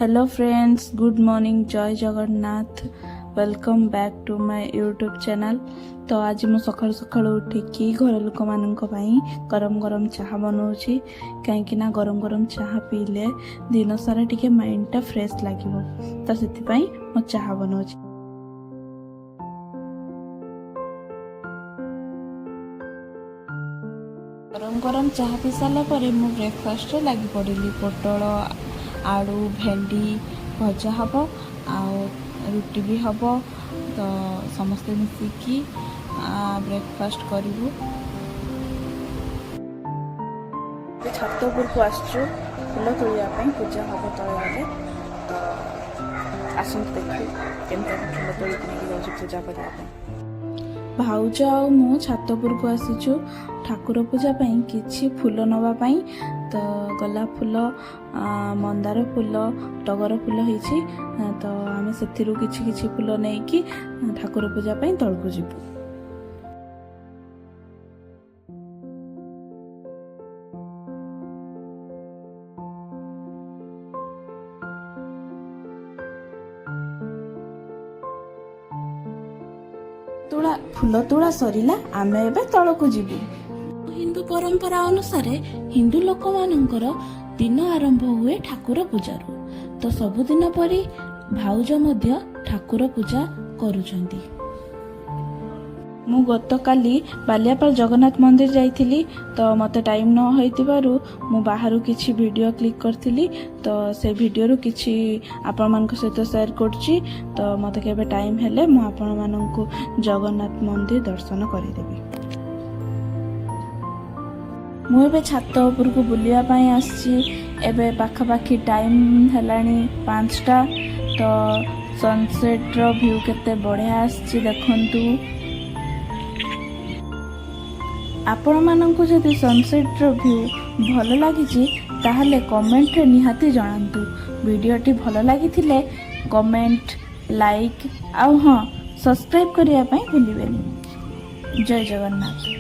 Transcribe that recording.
Hello friends, good morning, जय Jagannath. Welcome back to my YouTube channel. तो आज मु सकाळु सकाळु उठिकी घर लोक मानक पई गरम गरम चाहा बनाऊँगी कहीं ना गरम गरम चाहा पीले दिन सारा टिके माइंड टा फ्रेश लागिवो। तो सेति पई मु चाहा बनाऊँगी। गरम गरम चाहा पी सारा पर मु ब्रेकफास्ट लगी पड़िली। पोटल आलू भेंडी भजा हम रुटी भी हम। तो समस्ते मिसिकी ब्रेकफास्ट करूँ। छत उपरको आसचु फूल तोड़ापी पूजा हम तले गले। तो आसतु देखु केमती फूल तोड़ नहीं पूजा करने। भाउज आ मु छात उपरको आसीचु ठाकुर पूजा पाई किछि फूल नवा पाई। तो गोलाप फूल मंदार फूल टगर फूल होइछि। तो आमे सेथिरु किछि किछि फूल नै कि ठाकुर पूजा पाई तळकु जिबु। फूल तोड़ा सरिला आमे एबे तळकु जिबु। हिंदू परंपरा अनुसार हिंदू लोक मानकर दिन आरंभ हुए ठाकुर पूजारू। तो सबुदिन परी भाउज मध्य ठाकुर पूजा करूछंती। मु गत काली बालियापाल जगन्नाथ मंदिर जाइथिली। तो मते टाइम न होइतिबारु मु बाहरु किछि वीडियो क्लिक करथिली। तो से वीडियो रु किछि आपण मानक सहित शेयर करछि। तो मते केबे टाइम हेले मु आपण मानकु जगन्नाथ मंदिर दर्शन करिदेबी। मु एबे छात उपरकु बुलिया पाई आछि। एबे पाखापाखी टाइम हेलानी 5टा। तो सनसेट रो व्यू केते बढ़िया आछि देखंतु। आपण मानकु जदि सनसेट रो व्यू भल लागिछि ताहले कमेंट रे निहाती जणांतु। वीडियोटी भल लागिथिले कमेंट लाइक आउ हां सब्सक्राइब करिया पई भूलिबेनी। जय जगन्नाथ।